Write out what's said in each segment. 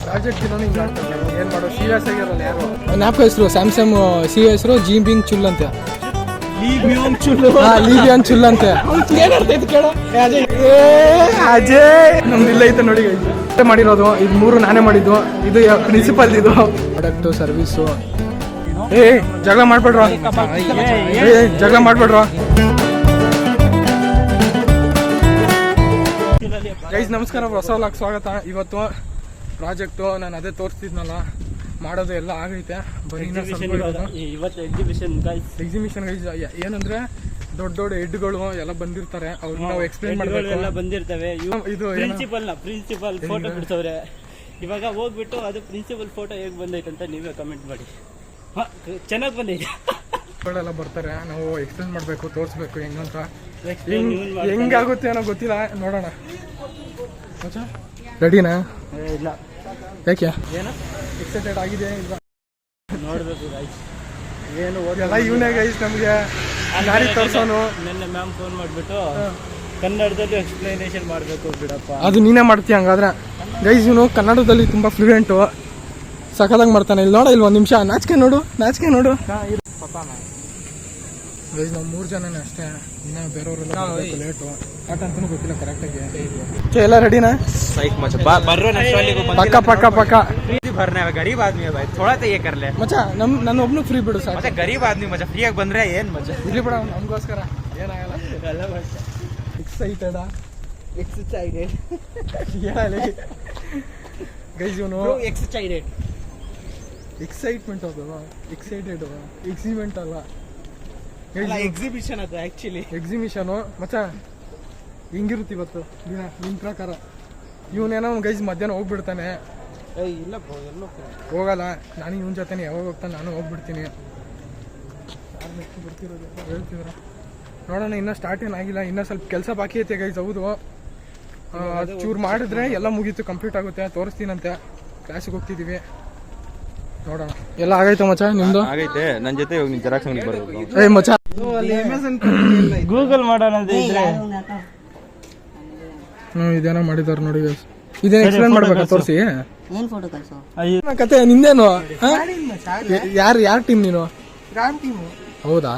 Project ದಿನ ಹಿಂಗೆ ಆಗ್ತದೆ ಏನು ಮಾಡೋ ಸೀರಿಯಸ್ ಆಗಿರಲ್ಲ ಯಾರು. ನ್ಯಾಪ್ ಹೆಸರು ಸ್ಯಾಮ್ಸಂಗ್ ಸಿ ಹೆಸರು ಜಿಂಬಿಂಗ್ ಚುಲ್ ಅಂತೆ. ಲೀಬಿಯಾನ್ ಚುಲ್ ಅಂತೆ. ಏನರ್ತೈತೆ ಕೇಳೋ ಅಜಯ್ ನಮ್ದಿಲ್ಲ ಐತೆ ನೋಡಿ ಮಾಡಿರೋದು. ಇದು 3 ನಾನೇ ಮಾಡಿದ್ದು. ಇದು ಪ್ರಿನ್ಸಿಪಲ್ ಇದು ಪ್ರಾಡಕ್ಟ್ ಸರ್ವಿಸು. ಜಗಳ ಮಾಡ್ಬೇಡ್ರ ಜಗಳ ಮಾಡ್ಬೇಡ್ರ ಗೈಸ್. ನಮಸ್ಕಾರ, ಹೊಸ ವ್ಲಾಗ್ ಸ್ವಾಗತ. ಇವತ್ತು ಪ್ರಾಜೆಕ್ಟು ನಾನು ಅದೇ ತೋರಿಸ್ತಿದ್ನಲ್ಲ, ಮಾಡೋದು ಎಲ್ಲ ಆಗೈತೆ. ಬರೀ ಎಕ್ಸಿಬಿಷನ್ ಗೈಸ್ ಏನಂದ್ರೆ ದೊಡ್ಡ ಹೆಡ್ಗಳು ಎಲ್ಲ ಬಂದಿರ್ತಾರೆ. ಅವ್ರಿಗೆ ನಾವು ಎಕ್ಸ್ಪ್ಲೇನ್ ಮಾಡಬೇಕು. ಎಲ್ಲ ಬಂದಿರ್ತವೆ. ಇದು ಪ್ರಿನ್ಸಿಪಲ್ ಫೋಟೋ ಬಿಡ್ತವ್ರೆ. ಇವಾಗ ಹೋಗ್ಬಿಟ್ಟು ಅದು ಪ್ರಿನ್ಸಿಪಲ್ ಫೋಟೋ ಹೇಗೆ ಬಂದೈತೆ ಅಂತ ನೀವೇ ಕಮೆಂಟ್ ಮಾಡಿ. ಚೆನ್ನಾಗಿ ಬಂದೈತೆ. ಎಲ್ಲ ಬರ್ತಾರೆ, ನಾವು ಎಕ್ಸ್ಪ್ಲೇನ್ ಮಾಡಬೇಕು, ತೋರಿಸ್ಬೇಕು ಹೆಂಗಂತ. ಹೆಂಗಾಗುತ್ತೆ ಅನ್ನೋ ಗೊತ್ತಿಲ್ಲ, ನೋಡೋಣ. ರೆಡಿನಾ? ಇಲ್ಲ. ಯಾಕೆ ಏನು ಎಕ್ಸೈಟೆಡ್ ಆಗಿದೆ ಇಲ್ಲ ನೋಡ್ಬೇಕು ಗೈಸ್. ಏನು ಎಲ್ಲ ಇವನೇ ಗೈಸ್ ನಮಗೆ ಗಾಡಿ ತೋರ್ಸೋನು. ನಿನ್ನೆ ಮ್ಯಾಮ್ ಫೋನ್ ಮಾಡಿಬಿಟ್ಟು ಕನ್ನಡದಲ್ಲಿ ಎಕ್ಸ್ಪ್ಲನೇಷನ್ ಮಾಡಬೇಕು ಬಿಡಪ್ಪ. ಅದು ನೀನೇ ಮಾಡ್ತೀಯ ಹಂಗಾದ್ರೆ. ಗೈಸ್ ಇವನು ಕನ್ನಡದಲ್ಲಿ ತುಂಬ ಫ್ಲೂಯೆಂಟು, ಸಖತ್ತಾಗಿ ಮಾಡ್ತಾನೆ. ಇಲ್ಲಿ ನೋಡ, ಇಲ್ಲಿ ಒಂದು ನಿಮಿಷ ನಾಚಿಕೆ ನೋಡು ಗೈಸ್. ನಾವು 3 ಜನನೇ ಅಷ್ಟೇ, ಇನ್ನು ಬೇರೆಯವರೆಲ್ಲ ಲೇಟು. ಆಟ ಅಂತೂ ಗೊತ್ತಿಲ್ಲ ಕರೆಕ್ಟಾಗಿ. ಎಲ್ಲ ರೆಡಿನಾ? ಪಕ್ಕ भरना है गरीब आदमी है भाई, थोड़ा तो ये कर ले ಮಚ್ಚಾ. ನನ್ನ ಒಬ್ನು ಫ್ರೀ ಬಿಡು ಸಾಕು. मजा गरीब आदमी मजा फ्री आಗಿ ಬಂದ್ರೆ ಏನ್ ಮಜಾ. ಇಲ್ಲಿ ಬಿಡ, ನಮಗೋಸ್ಕರ ಏನಾಗಲ್ಲ. Excited guys. ಇವನು ಎಕ್ಸೈಟ್ಮೆಂಟ್ ಅದು, ಎಕ್ಸೈಟೆಡ್ ಎಕ್ಸಿಮೆಂಟ್ ಅಲ್ಲ, ಎಕ್ಸಿಬಿಷನ್ ಅದು ಆಕ್ಚುಲಿ ಎಕ್ಸಿಬಿಷನು. ಮಚ್ಚಾ ಹಿಂಗಿರುತ್ತೆ ಇವತ್ತು ದಿನ ನಿನ್ನ ಪ್ರಕಾರ. ಇವನೇನೋ ಗೈಸ್ ಮಧ್ಯಾಹ್ನ ಹೋಗ್ಬಿಡ್ತಾನೆ. ಇಲ್ಲ ಹೋಗಲ್ಲ, ನಾನು ಇವನ ಜೊತೆನೆ ಯಾವಾಗ ಹೋಗ್ತಾನೆ, ನಾನು ಹೋಗ್ಬಿಡ್ತೀನಿ. ಬರ್ತಿರೋದು ಹೇಳ್ತಿದ್ರ ನೋಡೋಣ. ಇನ್ನೂ ಸ್ಟಾರ್ಟ್ ಏನಾಗಿಲ್ಲ, ಇನ್ನೂ ಸ್ವಲ್ಪ ಕೆಲಸ ಬಾಕಿ ಐತೆ ಗೈಸ್. ಹೌದು, ಚೂರು ಮಾಡಿದ್ರೆ ಎಲ್ಲ ಮುಗೀತು, ಕಂಪ್ಲೀಟ್ ಆಗುತ್ತೆ. ತೋರಿಸ್ತೀನಂತೆ. ಕ್ಲಾಸಿಗೆ ಹೋಗ್ತಿದ್ದೀವಿ, ನೋಡೋಣ. ಎಲ್ಲ ಆಗೈತೆ ಮಚ್ಚಾ? ನಿಮ್ದು ಆಗೈತೆ. ನನ್ನ ಜೊತೆ ಹೋಗಿ ನೀನು ಜೆರಾಕ್ಸ್ ಅಂಗಡಿ ಬರ್ಬೇಕು. ಮಚ್ಚಾ ಗೂಗಲ್ ಮಾಡೋಣ ಅಂತ ಇದ್ರೆ ಇದೇನೋ ಮಾಡಿದಾರೆ ನೋಡಿ ಗೈಸ್. ಇದೇನು ಎಕ್ಸ್ಪ್ಲೇನ್ ಮಾಡ್ಬೇಕಾ? ತೋರಿಸಿ. ಏನ್ ಫೋಟೋ ಕಳ್ಸೋ ಕತೆ ನಿಂದೇನು? ಯಾರು ಟೀಮ್ ನೀನು? ಹೌದಾ?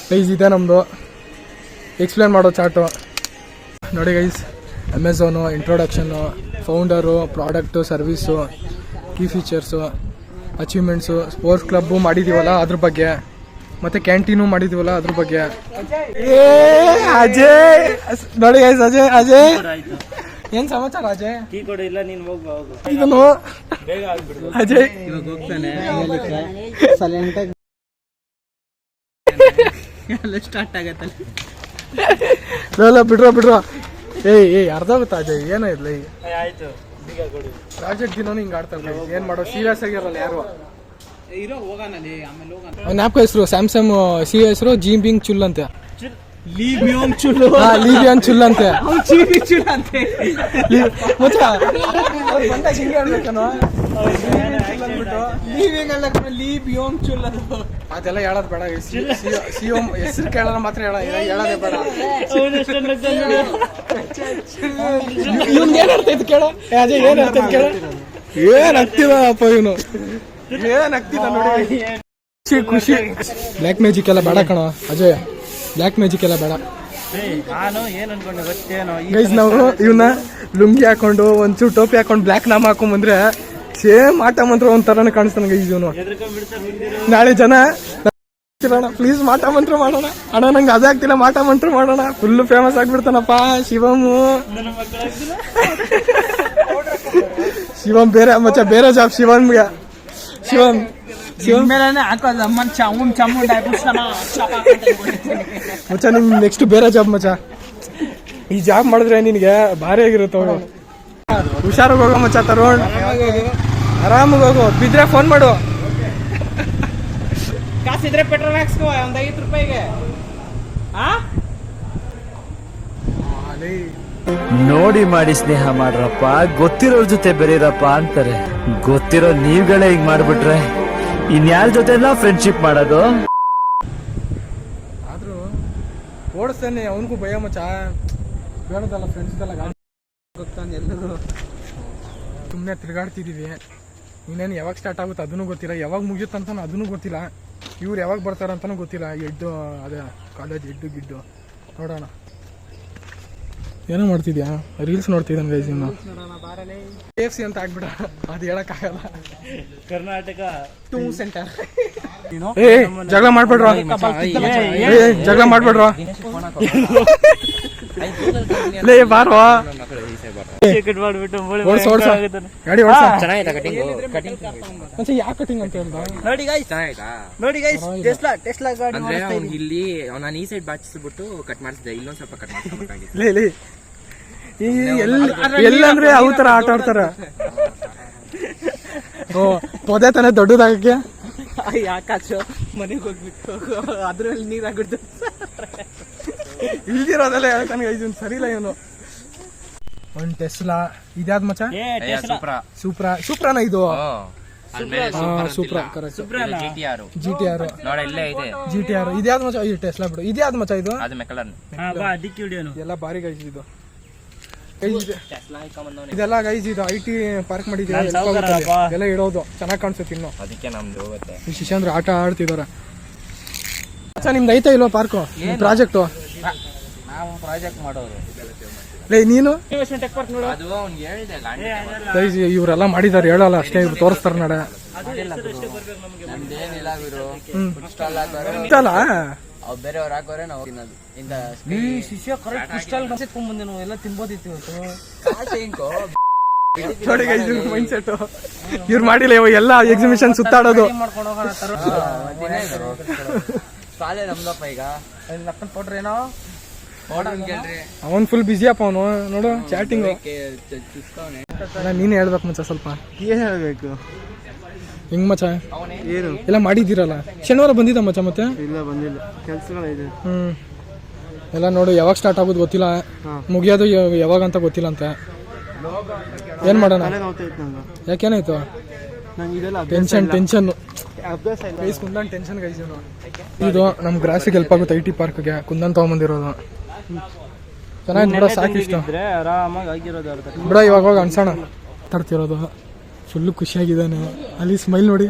ಗೈಸ್ ಇದೆ ನಮ್ದು ಎಕ್ಸ್ಪ್ಲೇನ್ ಮಾಡೋ ಚಾಟು ನೋಡಿ guys. Amazon, introduction, founder, product, service, key features, achievements, sports club ಮಾಡಿದೀವಲ್ಲ ಅದ್ರ ಬಗ್ಗೆ, ಮತ್ತೆ ಕ್ಯಾಂಟೀನು ಮಾಡಿದೀವಲ್ಲ ಅದ್ರ ಬಗ್ಗೆ. ಅಜಯ್ ನೋಡಿ ಗೈಸ್. ಅಜಯ್ ಏನ್ ಸಮಾಚಾರ? ಅಜಯ್ ಟೀ ಕೊಡು. ಇಲ್ಲ ನೀನು ಹೋಗು. ಇದನ್ನು ಬೇಗ ಆಗ್ಬಿಡು. ಅಜಯ್ ಹೋಗ್ತಾನೆ ಸ್ಟಾರ್ಟ್ ಆಗತ್ತಲ್ಲ. ಬಿಡ್ರ ಅರ್ಧ ಆಗುತ್ತಾ ಅಜಯ್? ಏನೋ ಇಲ್ಲ. ಆಯ್ತು, ಬೀಗ ಕೊಡಿ. ಪ್ರಾಜೆಕ್ಟ್ ದಿನ ಹಿಂಗೆ ಆಡ್ತಾರೆ. ಏನ್ ಮಾಡೋ ಸೀರಿಯಸ್ ಆಗಿರಲ್ಲ ಯಾರು. ನ್ಯಾಪ್ ಹೆಸರು ಸ್ಯಾಮ್ಸಂಗ್ ಸಿ ಹೆಸರು ಜಿಂಬಿಂಗ್ ಚುಲ್ ಅಂತೆ. ಲೀಬಿಯಾನ್ ಚುಲ್ ಅಂತೆ. ಅದೆಲ್ಲ ಹೇಳೋದು ಬೇಡ. ಸಿಎಂ ಹೆಸರು ಕೇಳೋಣ ಮಾತ್ರ ಹೇಳೋದೇ ಬೇಡ. ಇವ್ನ್ ಏನ್ ಅರ್ಥೈತೆ ಕೇಳೋ ಅಜಯ್? ಏನ್ ಅರ್ಥೈತೆ ಕೇಳೋ? ಏನ್ ಆಗ್ತಿದಪ್ಪ ಇವನು, ಏನ್ ಆಗ್ತಿದ ನೋಡಿ. ಖುಷಿ. ಬ್ಲ್ಯಾಕ್ ಮ್ಯಾಜಿಕ್ ಎಲ್ಲ ಬೇಡ ಕಣ ಅಜಯ್, ಬ್ಲ್ಯಾಕ್ ಮ್ಯಾಜಿಕ್ ಎಲ್ಲ ಬೇಡ. ನಾನು ಏನ್ ಅನ್ಕೊಂಡೆ ಗೊತ್ತೇನೋ ಗೈಸ್, ನಾವು ಇವನ್ನ ಲುಂಗಿ ಹಾಕೊಂಡು ಒಂಚೂರು ಟೋಪಿ ಹಾಕೊಂಡು ಬ್ಲ್ಯಾಕ್ ನಾಮ ಹಾಕೊಂಡ್ ಬಂದ್ರೆ ಸೇಮ್ ಆಟ ಮಂತ್ರ ಒಂಥರನೇ ಕಾಣಿಸ್ತಾನೆ ಗೈಸ್ ಇವನು. ನಾಳೆ ಜನ ಪ್ಲೀಸ್ ಮಾಟ ಮಂತ್ರ ಮಾಡೋಣ ಅಣ್ಣ, ನಂಗೆ ಅದೇ ಆಗ್ತಿಲ್ಲ, ಮಾಟ ಮಂತ್ರ ಮಾಡೋಣ. ಫುಲ್ ಫೇಮಸ್ ಆಗ್ಬಿಡ್ತಾನಪ್ಪ ಶಿವಮು. ಶಿವಮ್ ಬೇರೆ ಮಚ್ಚ, ಬೇರೆ ಜಾಬ್ ಶಿವಮ್ಗೆ. ಶಿವಮ್ ಹಾಕೋದು ಅಮ್ಮನ್ ಚಾಮುಂಡ ಮಚ್ಚ, ನಿಮ್ ನೆಕ್ಸ್ಟ್ ಬೇರೆ ಜಾಬ್ ಮಚ್ಚ. ಈ ಜಾಬ್ ಮಾಡಿದ್ರೆ ನಿನ್ಗೆ ಭಾರಿ ಆಗಿರುತ್ತೆ. ಅವಳು ಹುಷಾರಾಗಿ ಹೋಗೋ ಮಚ್ಚ. ತರುಣ್ ಆರಾಮಾಗಿ ಹೋಗು, ಬಿದ್ರೆ ಫೋನ್ ಮಾಡು. ಕಾಸಿದ್ರೆ ಪೆಟ್ರೋಲ್ ಹಾಕ್ಸ್ಕೋ ಒಂದ್ 5 ರೂಪಾಯಿಗೆ. ನೋಡಿ ಮಾಡಿ ಸ್ನೇಹ ಮಾಡ್ರಪ್ಪ, ಗೊತ್ತಿರೋರ್ ಜೊತೆ ಬೆರೀರಪ್ಪ ಅಂತಾರೆ. ಗೊತ್ತಿರೋ ನೀವುಗಳೇ ಹಿಂಗ್ ಮಾಡ್ಬಿಟ್ರೆ ಇನ್ಯಾರ ಜೊತೆ ಫ್ರೆಂಡ್ಶಿಪ್ ಮಾಡೋದು? ಆದ್ರೂ ಓಡಿಸ್ತಾನೆ, ಅವನಿಗೂ ಭಯ ಮಚ್ಚ. ಬೇಡದಲ್ಲ ಫ್ರೆಂಡ್ಸ್ದೆಲ್ಲ ಗಾಡಿ ಸುಮ್ಮನೆ ತಿರುಗಾಡ್ತಿದ್ದೀವಿ. ಇನ್ನೇನು ಯಾವಾಗ ಸ್ಟಾರ್ಟ್ ಆಗುತ್ತೆ ಅದನ್ನು ಗೊತ್ತಿಲ್ಲ, ಯಾವಾಗ ಮುಗಿಯುತ್ತಂತನೂ ಅದನ್ನು ಗೊತ್ತಿಲ್ಲ, ಇವ್ರು ಯಾವಾಗ ಬರ್ತಾರಂತನೂ ಗೊತ್ತಿಲ್ಲ. ಎಡ್ಡು ಅದೇ ಕಾಲೇಜ್ ಎಡ್ಡು ಗಿಡ್ಡು ನೋಡೋಣ. ಏನೋ ಮಾಡ್ತಿದ್ಯಾ? ರೀಲ್ಸ್ ನೋಡ್ತಿದ್ದಾನೆ ಗೈಸ್. ಇನ್ನು KFC ಅಂತ ಆಗ್ಬಿಡ, ಅದು ಹೇಳಕ್ಕಾಗಲ್ಲ. Karnataka to centre. ಏ ಜಗಳ ಮಾಡ್ಬೇಡ್ರ, ಜಗಳ ಮಾಡ್ಬೇಡ್ರ, ಲೇ ಬಾರೋ ಕಟ್ ಮಾಡ್ಬಿಟ್ಟು ಓಡ್ಸ ಓಡ್ಸ ಗಾಡಿ ಓಡ್ಸ. ಚೆನ್ನಾಗಿತ್ತ ಯಾಕೆ ಕಟಿಂಗ್ ಅಂತ ಹೇಳ್ದ? ನೋಡಿ ಗೈಸ್, ಚೆನ್ನಾಗಿತ್ತಾ ನೋಡಿ ಗೈಸ್, ಟೆಸ್ಲಾ ಗಾಡಿ ಅಂದ್ರೆ ಅವ್ನಿಗೆ ಇಲ್ಲಿ ನಾನು ಈ ಸೈಡ್ ಬಾಚಿಸ್ಬಿಟ್ಟು ಕಟ್ ಮಾಡಿಸಿದೆ, ಇಲ್ಲೊಂದ್ ಸ್ವಲ್ಪ ಕಟ್ ಮಾಡ್ಸ್ಕೊಬೇಕಾಗಿತ್ತು. ಲೇ ಲೇ ಈ ಎಲ್ಲಂದ್ರೆ ಅವು ತರ ಆಟ ಆಡ್ತಾರ. ಓ ಪೊದೆ ತಾನೆ ದೊಡ್ಡದಾಗಕ್ಕೆ ಯಾಕಾಚು ಮನೆಗೆ ಹೋಗ್ಬಿಟ್ಟು ಅದ್ರಲ್ಲಿ ನೀರಾಗ್ಬಿಡ್ತು. ಇಲ್ದಿರೋದೆಲ್ಲ ಹೇಳ್ತಾನೆ ಇದನ್ ಸರಿ ಇಲ್ಲ ಇವನು. ಒಂದ್ ಟೆಸ್ಲಾ ಇದ್ಯಾವ್ದು ಮಚ್ಚ? ಸೂಪ್ರಾನ ಇದು? ಸೂಪ್ರಾ ಕರೆಕ್ಟ್. GTR ನೋಡ ಇಲ್ಲೇ ಇದೆ GTR. ಇದ್ಯಾವ್ದು ಮಚ್ಚ? ಇದು ಟೆಸ್ಲಾ ಬಿಡು. ಇದ್ಯಾವ್ದು ಮಚ್ಚ? ಇದು ಅದು ಮೆಕ್ಲನ್. ಎಲ್ಲ ಬಾರಿ ಗೈಸ್ ಇದು. ಇದೆಲ್ಲ ಗೈಸ್ ಇದು IT ಪಾರ್ಕ್ ಮಾಡಿದ್ದೀವಿ, ಎಲ್ಲ ಇಡೋದು ಚೆನ್ನಾಗಿ ಕಾಣಿಸುತ್ತೆ. ಇನ್ನು ಅದಕ್ಕೆ ನಮ್ದು ಹೋಗುತ್ತೆ. ಈ ಶಿಶಾಂದ್ರ ಆಟ ಆಡ್ತಿದಾರ. ಅಚ್ಚಾ ನಿಮ್ದು ಐತಾ ಇಲ್ವಾ ಪಾರ್ಕು ಪ್ರಾಜೆಕ್ಟು? ನಾವು ಪ್ರಾಜೆಕ್ಟ್ ಮಾಡೋರು. ಲೇ ನೀನು ಅದು ಅವ್ನಿಗೆ ಹೇಳಿದೆ ಗೈಸ್ ಇವರೆಲ್ಲ ಮಾಡಿದಾರೆ, ಹೇಳಲ್ಲ ಅಷ್ಟೇ, ಇವ್ರು ತೋರಿಸ್ತಾರ ನಡ. ನಮ್ದೇನಿಲ್ಲ ಗುರು. ಇಷ್ಟಲ್ಲ ಅವ್ ಬೇರೆಯವ್ರು ಹಾಕೋರೆ ನಾವು ತಿನ್ನೋದು. ಶಿಷ್ಯ ಕರೆಕ್ಟ್ ಕ್ರಿಸ್ಟಲ್ ಬಂದಿತ್ತು ನಾವು ಎಲ್ಲ ತಿನ್ಬೋದಿತ್ತು ಇವತ್ತು. ನೋಡಿ ಗೈಸ್ ಮೈಂಡ್ ಸೆಟ್ ಇವ್ರು ಮಾಡಿಲ್ಲ. ಇವಾಗ ಎಲ್ಲ ಎಕ್ಸಿಬಿಷನ್ ಸುತ್ತಾಡೋದು. ಮಾಡ್ಕೊಂಡು ಹೋಗೋಣ ತರ ಶಾಲೆ ನಮ್ದಪ್ಪ ಈಗ ಅಪ್ಪನ ಕೊಟ್ರೇನೋ ಅವನ್ ಫುಲ್ ಬಿಸಿ ಅಪ್ಪ ಅವನು. ನೋಡು ಚಾಟಿಂಗ್. ನೀನ್ ಹೇಳ್ಬೇಕು ಮಚ್ಚ ಸ್ವಲ್ಪ. ಏನ್ ಹೇಳ್ಬೇಕು? ಹೆಂಗ್ ಮಚ್ಚ ಏನು ಎಲ್ಲ ಮಾಡಿದ್ದೀರಲ್ಲ? ಶನಿವಾರ ಬಂದಿದ್ದ ಮಚ್ಚ ಮತ್ತೆ? ಇಲ್ಲ ಬಂದಿಲ್ಲ, ಕೆಲ್ಸಗಳಿದೆ. ಎಲ್ಲ ನೋಡು ಯಾವಾಗ ಸ್ಟಾರ್ಟ್ ಆಗೋದು ಗೊತ್ತಿಲ್ಲ, ಮುಗಿಯೋದು ಯಾವಾಗ ಅಂತ ಗೊತ್ತಿಲ್ಲ ಅಂತ. ಏನ್ ಮಾಡೋಣ? ಯಾಕೇನಾಯ್ತು? Tension tension guys, Kundan tension guys. ಇದು ನಮ್ ಗ್ರಾಸಿಗೆ ಹೆಲ್ಪ್ ಆಗುತ್ತೆ. IT ಪಾರ್ಕ್ಗೆ ಕುಂದನ್ ತಗೊಂಬಂದಿರೋದು ಚೆನ್ನಾಗಿ ಬಿಡ, ಸಾಕು ಇಷ್ಟ ಆರಾಮಾಗಿ ಆಗಿರೋದು ಬಿಡ. ಇವಾಗ ಹೋಗಿ ಅನ್ಸೋಣ ತರ್ತಿರೋದು. ಫುಲ್ಲು ಖುಷಿಯಾಗಿದ್ದಾನೆ. ಅಲ್ಲಿ ಸ್ಮೈಲ್ ನೋಡಿ,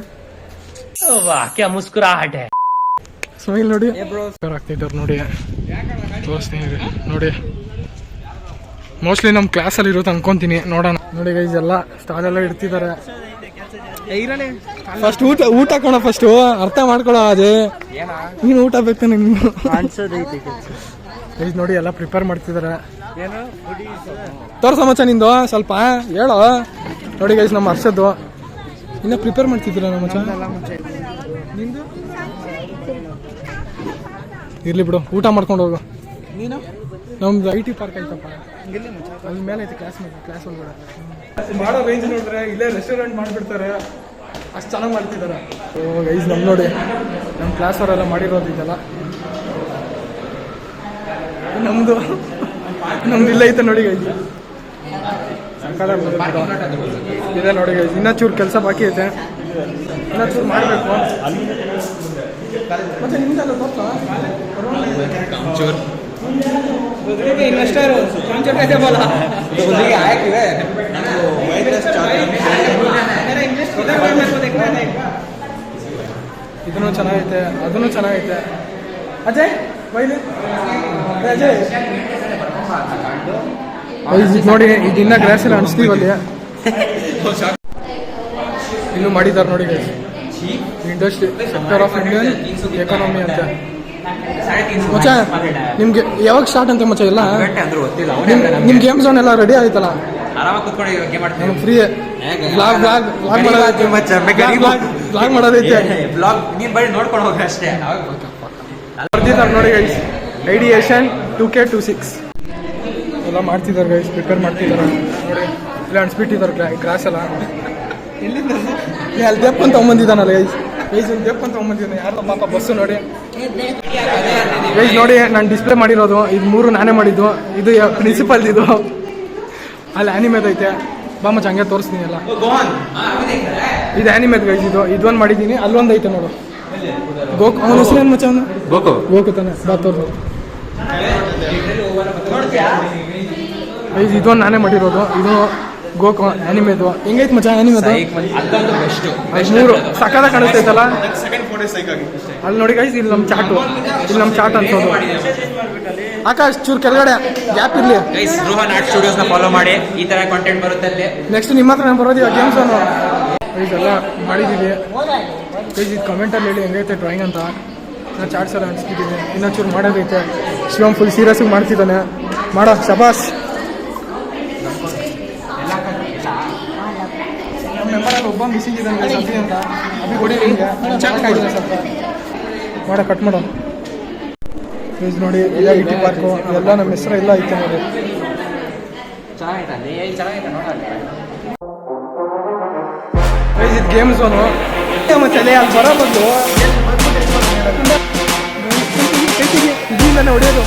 ಸ್ಮೈಲ್ ನೋಡಿ ಆಗ್ತಿದ್ದಾರೆ ನೋಡಿ. ತೋರಿಸ್ತೀನಿ ನೋಡಿ. ಮೋಸ್ಟ್ಲಿ ನಮ್ಮ ಕ್ಲಾಸಲ್ಲಿ ಇರುತ್ತೆ ಅನ್ಕೊಂತೀನಿ. ನೋಡೋಣ. ನೋಡಿ ಗೈಸ್ ಎಲ್ಲ ಸ್ಟಾಲ್ ಎಲ್ಲ ಇಡ್ತಿದ್ದಾರೆ. ಫಸ್ಟ್ ಊಟ ಕೊಣ, ಫಸ್ಟು ಅರ್ಥ ಮಾಡ್ಕೊಳ. ಅದೇ ನೀನು ಊಟ ಬೇಕಾನೆ ನೀನು ಗೈಸ್. ನೋಡಿ ಎಲ್ಲ ಪ್ರಿಪೇರ್ ಮಾಡ್ತಿದ್ದಾರೆ. ತೋರ್ಸ ಮಚ್ಚ ನಿಂದು ಸ್ವಲ್ಪ ಹೇಳೋ. ನೋಡಿ ಗೈಸ್ ನಮ್ಮ ಹರ್ಷದ್ದು ಇನ್ನ ಪ್ರಿಪೇರ್ ಮಾಡ್ತಿದ್ದೀರ ನಮ್ಮ ಮಚ್ಚ. ನಿಂದು ಇರ್ಲಿ ಬಿಡು, ಊಟ ಮಾಡ್ಕೊಂಡು ಹೋಗು ನೀನು. ನಮ್ದು IT ಪಾರ್ಕ್ ಐತಪ್ಪ, ಅಲ್ಲಿ ಮೇಲೆ ಐತೆ ಕ್ಲಾಸ್ ಒಳಗಡೆ. ಮಾಡೋ ರೇಂಜ್ ನೋಡಿದ್ರೆ ಇಲ್ಲೇ ರೆಸ್ಟೋರೆಂಟ್ ಮಾಡಿಬಿಡ್ತಾರೆ, ಅಷ್ಟು ಚೆನ್ನಾಗಿ ಮಾಡ್ತಿದ್ದಾರೆ. ಓ ಗೈಸ್ ನಮ್ಮ ನೋಡಿ ನಮ್ಮ ಕ್ಲಾಸ್ ಅವರೆಲ್ಲ ಮಾಡಿರೋದು ಇದೆಲ್ಲ. ನಮ್ದು ಇಲ್ಲ ಐತೆ ನೋಡಿ ಗೈಸ್. ಇದೆ ನೋಡಿ ಗೈಸ್. ಇನ್ನೂ ಚೂರು ಕೆಲಸ ಬಾಕಿ ಐತೆ, ಇನ್ನೂ ಚೂರು ಮಾಡಬೇಕು. ಮತ್ತೆ ನಿಮ್ದೆಲ್ಲ ಇದನ್ನು ಚೆನ್ನಾಗೈತೆ, ಅದನ್ನು ಚೆನ್ನಾಗೈತೆ. ಅಜಯ್ ಬೈಲಿ ಅಜಯ್ ನೋಡಿ. ಇದಿನ್ನ ಗ್ರಾಸ್ ಎಲ್ಲ ಅನಿಸ್ತೀವಲ್ಲಿ ಇನ್ನು ಮಾಡಿದ್ದಾರೆ ನೋಡಿ guys. Industry sector of Indian economy ಅಂತ. ಮಚ್ಚ ನಿಮ್ಗೆ ಯಾವಾಗ ಸ್ಟಾರ್ಟ್ ಅಂತ ಮಚ್ಚ? ಎಲ್ಲ ನಿಮ್ ಗೇಮ್ ಝೋನ್ ಎಲ್ಲ ರೆಡಿ ಆಯ್ತಲ್ಲ? ಫ್ರೀ ಬ್ಲಾಗ್ ಮಾಡೋದೈತೆ. ಬರ್ತಿದ್ದಾರೆ ನೋಡಿ ಗೈಸ್. ಐಡಿಯೇಷನ್ 2K26 ಎಲ್ಲ ಮಾಡ್ತಿದ್ದಾರೆ ಗೈಸ್, ಪ್ರಿಪೇರ್ ಮಾಡ್ತಿದ್ದಾರೆ ನೋಡಿ. ಇಲ್ಲ ಅನ್ಸ್ಬಿಟ್ಟಿದ್ದಾರೆ ಗ್ರಾಸ್ ಎಲ್ಲ. ಅಲ್ಲಿ ದೆಪ್ಪ ಅಂತ ತಗೊಂಬಂದಿದ್ದಾನಲ್ಲ ಗೈಸ್. ಒಂದು ದೆಪ್ಪ ಅಂತ ತಗೊಂಬಂದಿದ್ದಾನೆ. ಯಾರೋ ಪಾಪ ಬಸ್ಸು ನೋಡಿ ಗೈಸ್. ನೋಡಿ ನಾನು ಡಿಸ್ಪ್ಲೇ ಮಾಡಿರೋದು ಇದು 3 ನಾನೇ ಮಾಡಿದ್ದು. ಇದು ಪ್ರಿನ್ಸಿಪಲ್, ಇದು ಅಲ್ಲಿ ಆ್ಯನಿಮೇದ್ ಐತೆ. ಬಾ ಮಚ್ಚ ಹಂಗೆ ತೋರಿಸ್ತೀನಿ ಎಲ್ಲ. ಇದು ಆ್ಯನಿಮೇದ್ ಗೈಸ್. ಇದೊಂದು ಮಾಡಿದ್ದೀನಿ, ಅಲ್ಲೊಂದು ಐತೆ ನೋಡು. ಗೋಕು ಅವನ ಹೆಸರು ಏನು ಮಚ್ಚ? ಅವನು ಗೋಕು ತಾನೆ. ಬಾ ತೋರ್ಸು. ಗೈಸ್ ಇದೊಂದು ನಾನೇ ಮಾಡಿರೋದು. ಇದು ಗೋಕೋ ಆ್ಯನಿಮೇದು. ಹೆಂಗೈತೆ ಮಚ್ಚ ಆ್ಯನಿಮೇದು? ಅದು 3 ಸಕ್ಕದ ಕಾಣಿಸ್ತೈತಲ್ಲ. ಅಲ್ಲಿ ನೋಡಿ ಗೈಸ್, ಇಲ್ಲಿ ನಮ್ಮ ಚಾಟು, ಇಲ್ಲಿ ನಮ್ಮ ಚಾಟ್ ಅನ್ಸೋದು. ಆಕಾಶ್ ಚೂರು ಕೆಳಗಡೆ ಗ್ಯಾಪ್ ಇರಲಿ. ಗೈಸ್ ರೋಹನ್ ಆರ್ಟ್ ಸ್ಟುಡಿಯೋಸ್ನ ಫಾಲೋ ಮಾಡಿ, ಈ ಥರ ಕಾಂಟೆಂಟ್ ಬರುತ್ತೆ ಅಲ್ಲಿ. ನೆಕ್ಸ್ಟ್ ನಿಮ್ಮ ಹತ್ರ ಬರೋದು ಇವಾಗ ಗೇಮ್ಸ್ ಅನ್ನು ಗೈಸ್ ಎಲ್ಲ ಮಾಡಿದ್ದೀವಿ. ಗೈಸ್ ಇದು ಕಮೆಂಟಲ್ಲಿ ಹೇಳಿ ಹೆಂಗೈತೆ ಡ್ರಾಯಿಂಗ್ ಅಂತ. ನಾನು ಚಾಟ್ಸ್ ಎಲ್ಲ ಅನ್ಸ್ತಿದ್ದೀನಿ, ಇನ್ನೂ ಚೂರು ಮಾಡೋದೈತೆ. ಶಿವಮ್ ಫುಲ್ ಸೀರಿಯಸ್ಸಾಗಿ ಮಾಡ್ತಿದ್ದಾನೆ. ಮಾಡೋ ಶಬಾಸ್. ನಮ್ಮ ಮೆಂಬರಲ್ಲಿ ಒಬ್ಬ ಮಿಸ್ಸಿಂಗ್ ಇದ್ದಾನೆ ಅಭಿ ಅಂತ. ಅಭಿ ಹೊಡಿಲಿ ಚೆನ್ನಾಗಿದ್ದಾನೆ ಸ್ವಲ್ಪ. ಮಾಡೋ ಕಟ್ ಮಾಡೋ. ಗೈಸ್ ನೋಡಿ ಎಲ್ಲ ಐ ಟಿ ಪಾರ್ಕು ಎಲ್ಲ ನಮ್ಮ ಹೆಸರು ಎಲ್ಲ ಐತೆ ನೋಡಿ. ಗೈಸ್ ಇದು ಗೇಮ್ ಝೋನು. ಮತ್ತೆ ಅಲ್ಲಿ ಬರೋ ಬದಲು ಇದರಿಂದಾನೆ ಹೊಡೆಯೋದು.